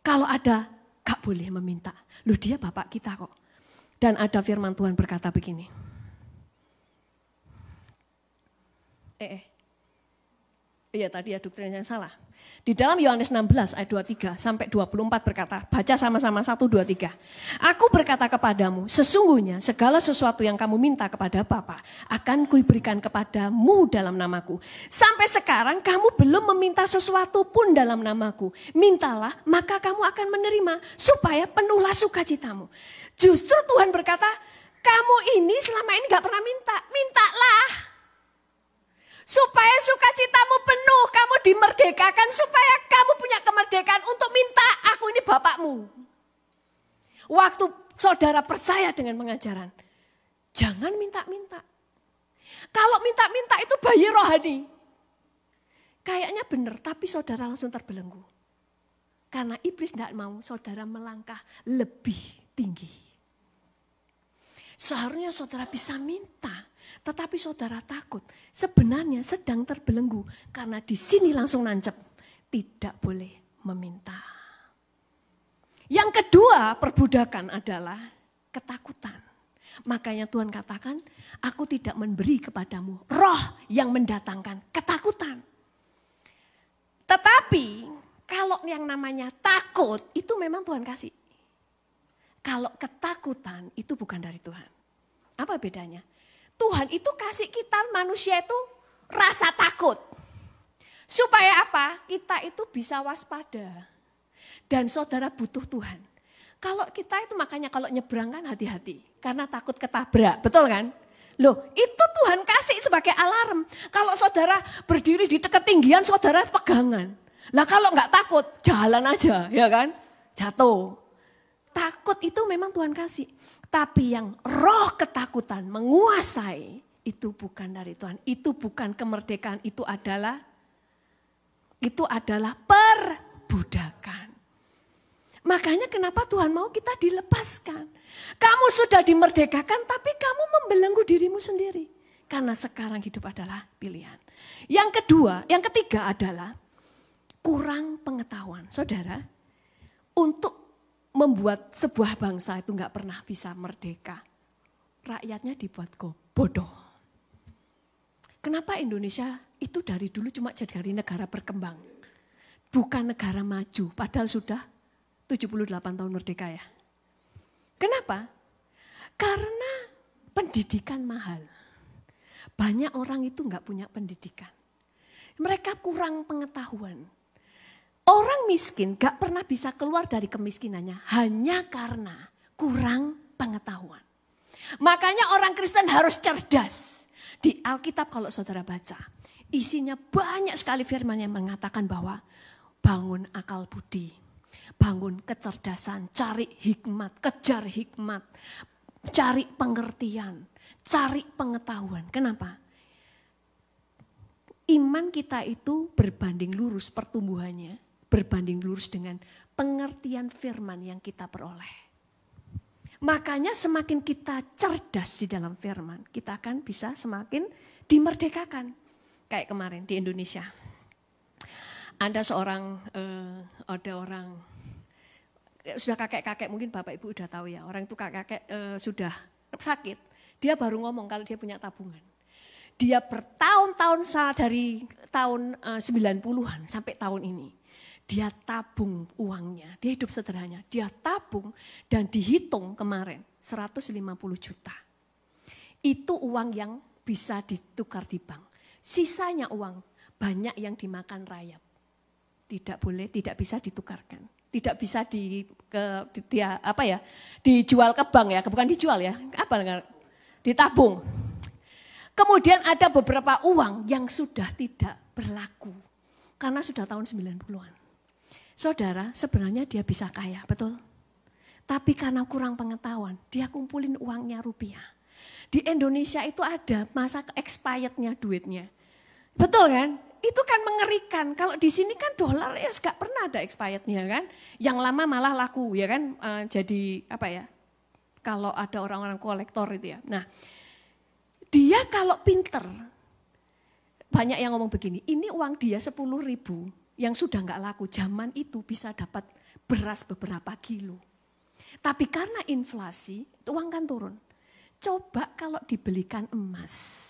Kalau ada, nggak boleh meminta. Loh, dia Bapak kita kok. Dan ada firman Tuhan berkata begini. Iya tadi ya doktrinnya salah. Di dalam Yohanes 16 ayat 23 sampai 24 berkata, baca sama-sama 1, 2, 3. Aku berkata kepadamu, sesungguhnya segala sesuatu yang kamu minta kepada Bapa akan kuberikan kepadamu dalam namaku. Sampai sekarang kamu belum meminta sesuatu pun dalam namaku. Mintalah maka kamu akan menerima supaya penuhlah sukacitamu. Justru Tuhan berkata, kamu ini selama ini gak pernah minta, mintalah. Supaya sukacitamu penuh, kamu dimerdekakan, supaya kamu punya kemerdekaan untuk minta, aku ini Bapakmu. Waktu saudara percaya dengan pengajaran, jangan minta-minta. Kalau minta-minta itu bayi rohani. Kayaknya benar, tapi saudara langsung terbelenggu. Karena iblis tidak mau saudara melangkah lebih tinggi. Seharusnya saudara bisa minta. Tetapi saudara takut, sebenarnya sedang terbelenggu karena di sini langsung nancep, tidak boleh meminta. Yang kedua perbudakan adalah ketakutan. Makanya Tuhan katakan, aku tidak memberi kepadamu roh yang mendatangkan ketakutan. Tetapi kalau yang namanya takut itu memang Tuhan kasih. Kalau ketakutan itu bukan dari Tuhan. Apa bedanya? Tuhan itu kasih kita manusia itu rasa takut. Supaya apa? Kita itu bisa waspada. Dan saudara butuh Tuhan. Kalau kita itu makanya kalau nyebrang kan hati-hati. Karena takut ketabrak, betul kan? Loh itu Tuhan kasih sebagai alarm. Kalau saudara berdiri di ketinggian saudara pegangan. Lah kalau nggak takut jalan aja ya kan? Jatuh. Takut itu memang Tuhan kasih. Tapi yang roh ketakutan menguasai itu bukan dari Tuhan. Itu bukan kemerdekaan, itu adalah perbudakan. Makanya kenapa Tuhan mau kita dilepaskan. Kamu sudah dimerdekakan tapi kamu membelenggu dirimu sendiri. Karena sekarang hidup adalah pilihan. Yang ketiga adalah kurang pengetahuan. Saudara, untuk membuat sebuah bangsa itu nggak pernah bisa merdeka. Rakyatnya dibuat bodoh. Kenapa Indonesia itu dari dulu cuma jadi negara berkembang. Bukan negara maju, padahal sudah 78 tahun merdeka ya. Kenapa? Karena pendidikan mahal. Banyak orang itu nggak punya pendidikan. Mereka kurang pengetahuan. Orang miskin gak pernah bisa keluar dari kemiskinannya hanya karena kurang pengetahuan. Makanya orang Kristen harus cerdas. Di Alkitab kalau saudara baca, isinya banyak sekali firman yang mengatakan bahwa bangun akal budi, bangun kecerdasan, cari hikmat, kejar hikmat, cari pengertian, cari pengetahuan. Kenapa? Iman kita itu berbanding lurus pertumbuhannya. Berbanding lurus dengan pengertian firman yang kita peroleh. Makanya semakin kita cerdas di dalam firman, kita akan bisa semakin dimerdekakan. Kayak kemarin di Indonesia. Ada orang sudah kakek-kakek, mungkin Bapak Ibu udah tahu ya, orang itu kakek-kakek sudah sakit, dia baru ngomong kalau dia punya tabungan. Dia bertahun-tahun dari tahun 90-an sampai tahun ini. Dia tabung uangnya, dia hidup sederhana, dia tabung dan dihitung kemarin 150 juta. Itu uang yang bisa ditukar di bank. Sisanya uang banyak yang dimakan rayap. Tidak bisa ditukarkan. Tidak bisa dijual ke bank ya, bukan dijual ya, ditabung. Kemudian ada beberapa uang yang sudah tidak berlaku karena sudah tahun 90-an. Saudara, sebenarnya dia bisa kaya, betul? Tapi karena kurang pengetahuan, dia kumpulin uangnya rupiah. Di Indonesia itu ada masa expirednya duitnya. Betul kan? itu kan mengerikan. Kalau di sini kan dolar ya gak pernah ada expirednya kan. Yang lama malah laku ya kan. Jadi apa ya, kalau ada orang-orang kolektor itu ya. Nah dia kalau pinter, banyak yang ngomong begini, ini uang dia 10.000 yang sudah gak laku. Zaman itu bisa dapat beras beberapa kilo. Tapi karena inflasi, uang kan turun. Coba kalau dibelikan emas.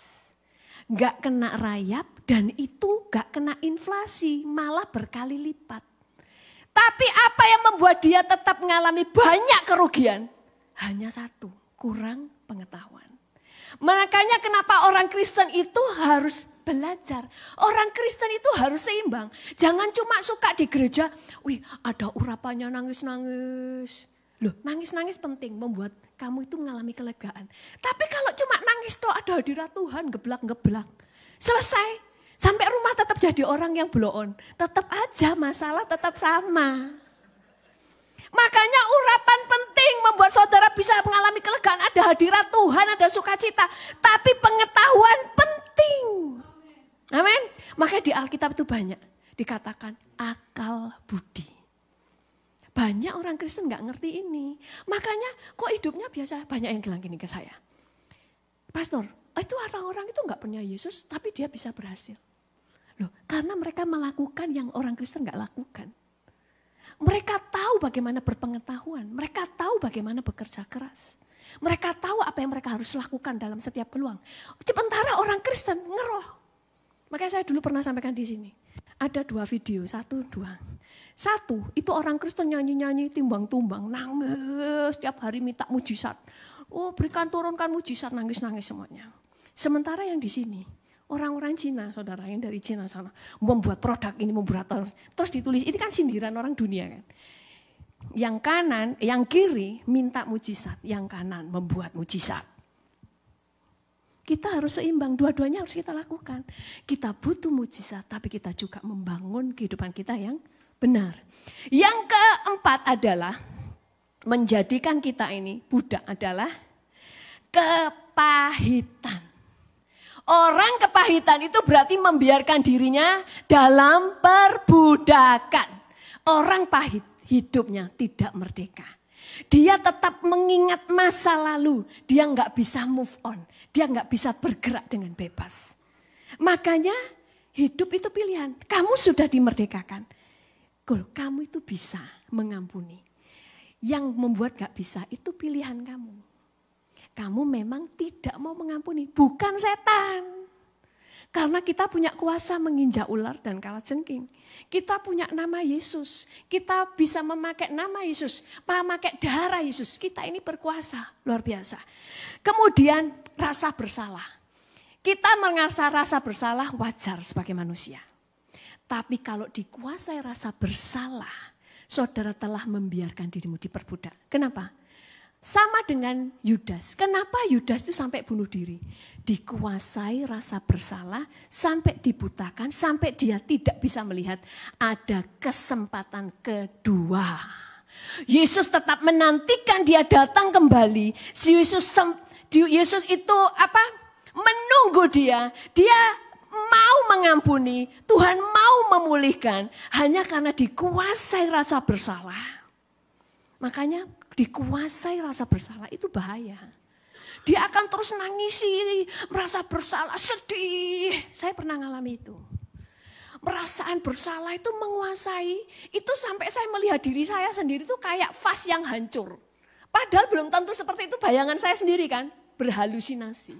Gak kena rayap dan itu gak kena inflasi, malah berkali lipat. Tapi apa yang membuat dia tetap mengalami banyak kerugian? Hanya satu, kurang pengetahuan. Makanya kenapa orang Kristen itu harus belajar. Orang Kristen itu harus seimbang. Jangan cuma suka di gereja, wih ada urapannya nangis-nangis. Loh, nangis-nangis penting membuat kamu itu mengalami kelegaan. Tapi kalau cuma nangis toh ada hadirat Tuhan, geblak-geblak. Selesai, sampai rumah tetap jadi orang yang blow on. Tetap aja masalah tetap sama. Makanya urapan penting membuat saudara bisa mengalami kelegaan. Ada hadirat Tuhan, ada sukacita. Tapi pengetahuan penting. Amin. Makanya di Alkitab itu banyak dikatakan akal budi. Banyak orang Kristen gak ngerti ini. Makanya kok hidupnya biasa. Banyak yang bilang gini ke saya. Pastor, itu orang-orang itu gak punya Yesus tapi dia bisa berhasil. Loh, karena mereka melakukan yang orang Kristen gak lakukan. Mereka tahu bagaimana berpengetahuan. Mereka tahu bagaimana bekerja keras. Mereka tahu apa yang mereka harus lakukan dalam setiap peluang. Sementara orang Kristen ngeroh. Makanya saya dulu pernah sampaikan di sini. Ada 2 video, 1, 2. Satu, itu orang Kristen nyanyi-nyanyi, timbang-tumbang, nangis, setiap hari minta mujizat. Oh berikan turunkan mujizat, nangis-nangis semuanya. Sementara yang di sini, orang-orang Cina, saudara yang dari Cina sana, membuat produk ini, membuat terus ditulis, ini kan sindiran orang dunia kan. Yang kanan, yang kiri minta mujizat, yang kanan membuat mujizat. Kita harus seimbang, dua-duanya harus kita lakukan. Kita butuh mujizat, tapi kita juga membangun kehidupan kita yang benar. Yang keempat adalah menjadikan kita ini budak adalah kepahitan. Orang kepahitan itu berarti membiarkan dirinya dalam perbudakan. Orang pahit hidupnya tidak merdeka. Dia tetap mengingat masa lalu. Dia nggak bisa move on. Dia nggak bisa bergerak dengan bebas. Makanya hidup itu pilihan. Kamu sudah dimerdekakan. Kamu itu bisa mengampuni. Yang membuat gak bisa itu pilihan kamu. Kamu memang tidak mau mengampuni, bukan setan. Karena kita punya kuasa menginjak ular dan kalajengking. Kita punya nama Yesus. Kita bisa memakai nama Yesus, memakai darah Yesus. Kita ini berkuasa, luar biasa. Kemudian rasa bersalah. Kita merasa rasa bersalah wajar sebagai manusia. Tapi kalau dikuasai rasa bersalah, saudara telah membiarkan dirimu diperbudak. Kenapa? Sama dengan Yudas. Kenapa Yudas itu sampai bunuh diri? Dikuasai rasa bersalah, sampai dibutakan, sampai dia tidak bisa melihat ada kesempatan kedua. Yesus tetap menantikan dia datang kembali. Yesus itu menunggu dia. Dia mau mengampuni, Tuhan mau memulihkan hanya karena dikuasai rasa bersalah. Makanya dikuasai rasa bersalah itu bahaya. Dia akan terus nangisi, merasa bersalah, sedih. Saya pernah ngalami itu. Perasaan bersalah itu menguasai, itu sampai saya melihat diri saya sendiri itu kayak vas yang hancur. Padahal belum tentu seperti itu bayangan saya sendiri kan, berhalusinasi.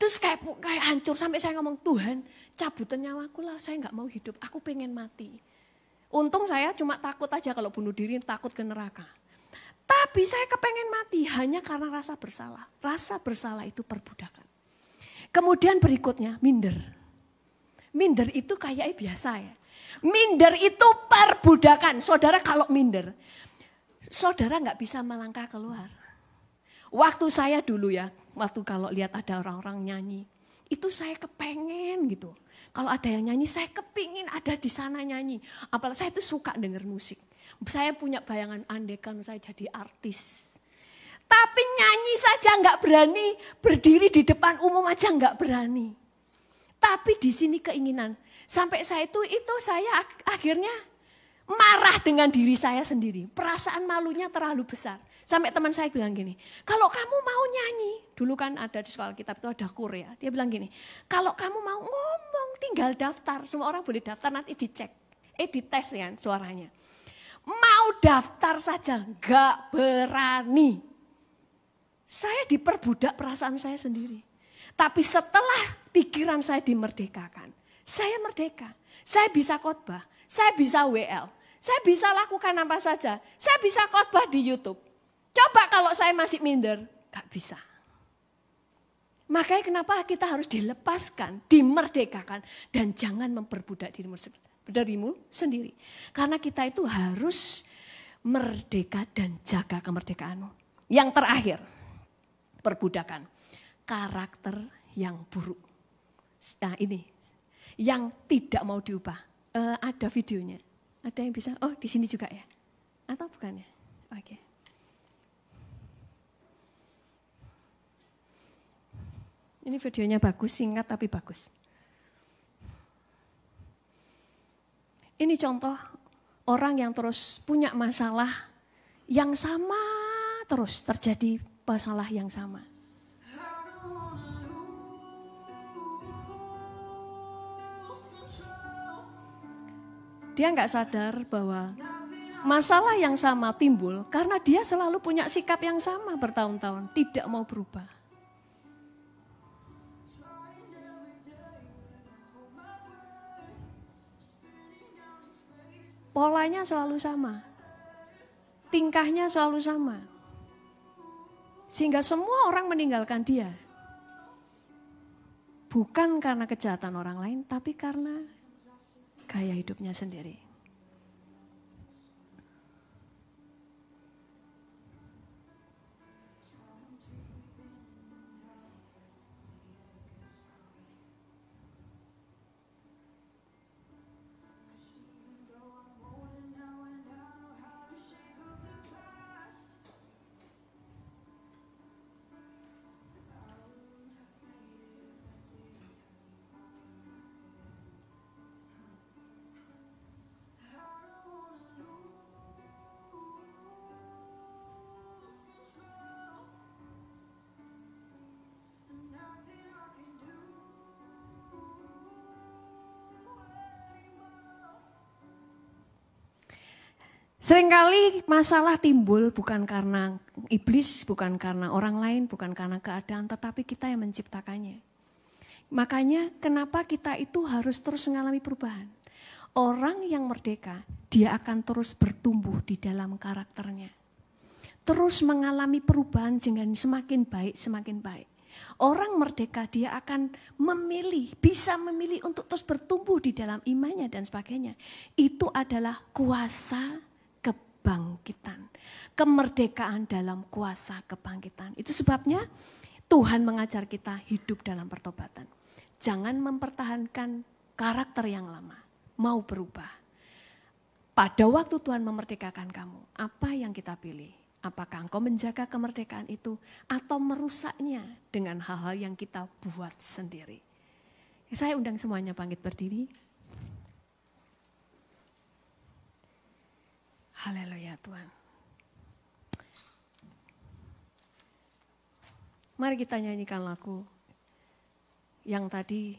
Terus kayak hancur sampai saya ngomong, Tuhan cabutan nyawaku lah, saya gak mau hidup, aku pengen mati. Untung saya cuma takut aja kalau bunuh diri, takut ke neraka. Tapi saya kepengen mati hanya karena rasa bersalah. Rasa bersalah itu perbudakan. Kemudian berikutnya minder. Minder itu kayaknya biasa ya. Minder itu perbudakan. Saudara kalau minder, saudara gak bisa melangkah keluar. Waktu saya dulu ya, waktu kalau lihat ada orang-orang nyanyi, itu saya kepengen gitu. Kalau ada yang nyanyi, saya kepingin ada di sana nyanyi. Apalagi saya itu suka denger musik. Saya punya bayangan andekan saya jadi artis. Tapi nyanyi saja nggak berani, berdiri di depan umum aja nggak berani. Tapi di sini keinginan, Sampai saya akhirnya marah dengan diri saya sendiri. Perasaan malunya terlalu besar. Sampai teman saya bilang gini, kalau kamu mau nyanyi, dulu kan ada di sekolah kitab itu ada Korea. Dia bilang gini, kalau kamu mau ngomong tinggal daftar. Semua orang boleh daftar, nanti dicek. Dites ya suaranya. Mau daftar saja, gak berani. Saya diperbudak perasaan saya sendiri. Tapi setelah pikiran saya dimerdekakan, saya merdeka. Saya bisa khotbah, saya bisa WL, saya bisa lakukan apa saja. Saya bisa khotbah di YouTube. Coba kalau saya masih minder, gak bisa. Makanya kenapa kita harus dilepaskan, dimerdekakan, dan jangan memperbudak dirimu sendiri. Karena kita itu harus merdeka dan jaga kemerdekaanmu. Yang terakhir, perbudakan. Karakter yang buruk. Nah ini, yang tidak mau diubah. Ada videonya. Ada yang bisa, oh di sini juga ya? Atau bukan ya? Oke. Ini videonya bagus, singkat tapi bagus. Ini contoh orang yang terus punya masalah yang sama terus terjadi masalah yang sama. Dia nggak sadar bahwa masalah yang sama timbul karena dia selalu punya sikap yang sama bertahun-tahun, tidak mau berubah. Polanya selalu sama, tingkahnya selalu sama. Sehingga semua orang meninggalkan dia. Bukan karena kejahatan orang lain, tapi karena gaya hidupnya sendiri. Seringkali masalah timbul bukan karena iblis, bukan karena orang lain, bukan karena keadaan, tetapi kita yang menciptakannya. Makanya kenapa kita itu harus terus mengalami perubahan. Orang yang merdeka, dia akan terus bertumbuh di dalam karakternya. Terus mengalami perubahan dengan semakin baik, semakin baik. Orang merdeka dia akan memilih, bisa memilih untuk terus bertumbuh di dalam imannya dan sebagainya. Itu adalah kuasa kebangkitan. Kemerdekaan dalam kuasa kebangkitan. Itu sebabnya Tuhan mengajar kita hidup dalam pertobatan. Jangan mempertahankan karakter yang lama. Mau berubah. Pada waktu Tuhan memerdekakan kamu, apa yang kita pilih? Apakah engkau menjaga kemerdekaan itu atau merusaknya dengan hal-hal yang kita buat sendiri? Saya undang semuanya bangkit berdiri. Haleluya Tuhan. Mari kita nyanyikan lagu yang tadi.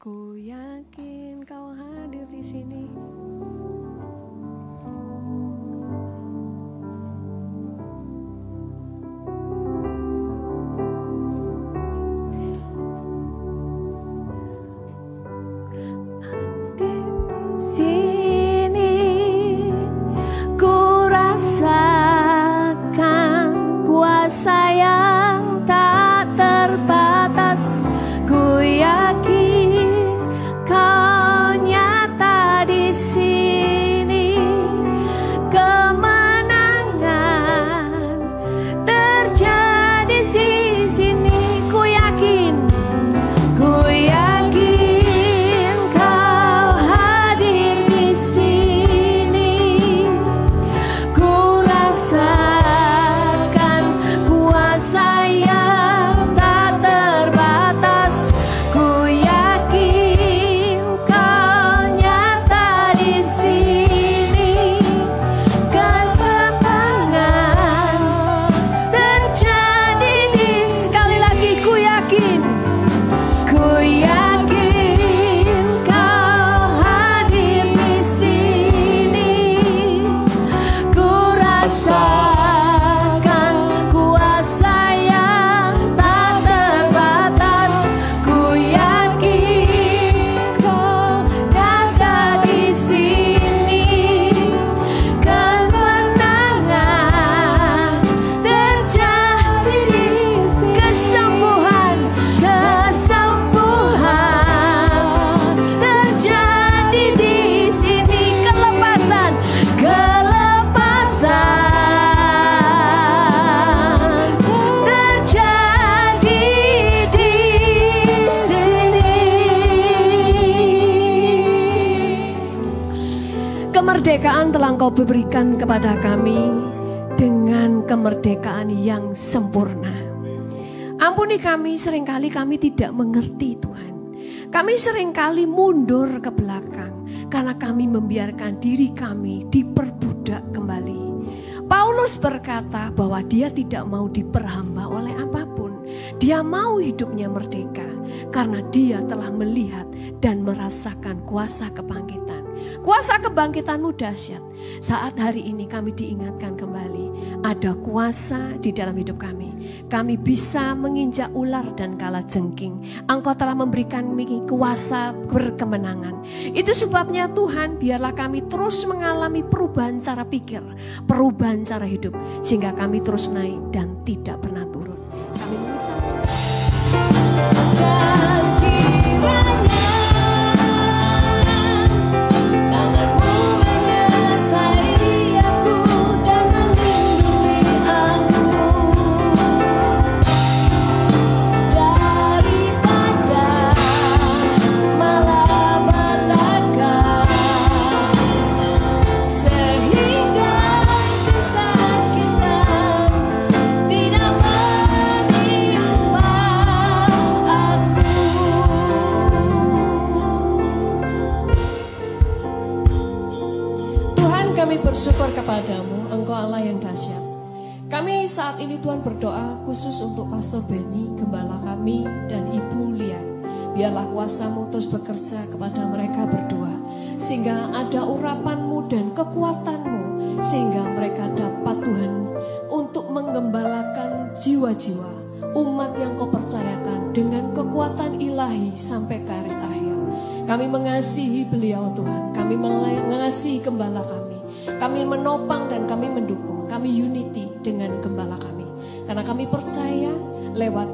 Ku yakin kau hadir di sini. Kau nyata di sini. kemerdekaan telah Engkau berikan kepada kami dengan kemerdekaan yang sempurna. Ampuni kami, seringkali kami tidak mengerti Tuhan. Kami seringkali mundur ke belakang karena kami membiarkan diri kami diperbudak kembali. Paulus berkata bahwa dia tidak mau diperhamba oleh apapun. Dia mau hidupnya merdeka karena dia telah melihat dan merasakan kuasa kebangkitan. Kuasa kebangkitanmu dahsyat. Saat hari ini kami diingatkan kembali, ada kuasa di dalam hidup kami. Kami bisa menginjak ular dan kalajengking. Engkau telah memberikan kami kuasa berkemenangan. Itu sebabnya Tuhan, biarlah kami terus mengalami perubahan cara pikir, perubahan cara hidup, sehingga kami terus naik dan tidak pernah turun. Kami mengucap syukur. Dan kiranya tanganmu menyertai aku dan melindungi aku daripada malapetaka, sehingga kesakitan tidak menimpa aku. Tuhan, kami bersyukur kepadamu, Engkau Allah yang dahsyat. Kami saat ini Tuhan berdoa khusus untuk Pastor Benny, gembala kami dan Ibu Lia. Biarlah kuasa-Mu terus bekerja kepada mereka berdua, sehingga ada urapan-Mu dan kekuatan-Mu, sehingga mereka dapat Tuhan untuk menggembalakan jiwa-jiwa umat yang Kau percayakan dengan kekuatan ilahi sampai ke garis akhir. Kami mengasihi beliau Tuhan, kami mengasihi gembala kami. Kami menopang dan kami mendukung, kami unity dengan gembala kami. Karena kami percaya lewat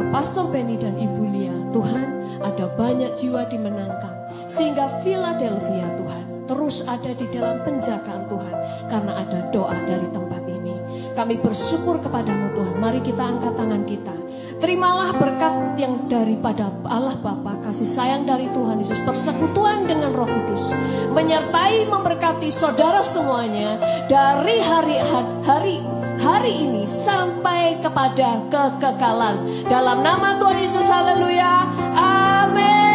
Pastor Benny dan Ibu Lia, Tuhan, ada banyak jiwa dimenangkan. Sehingga Philadelphia Tuhan terus ada di dalam penjagaan Tuhan, karena ada doa dari tempat ini. Kami bersyukur kepadamu Tuhan, mari kita angkat tangan kita. Terimalah berkat yang daripada Allah Bapa, kasih sayang dari Tuhan Yesus, persekutuan dengan Roh Kudus, menyertai memberkati saudara semuanya dari hari ini sampai kepada kekekalan. Dalam nama Tuhan Yesus, haleluya, amin.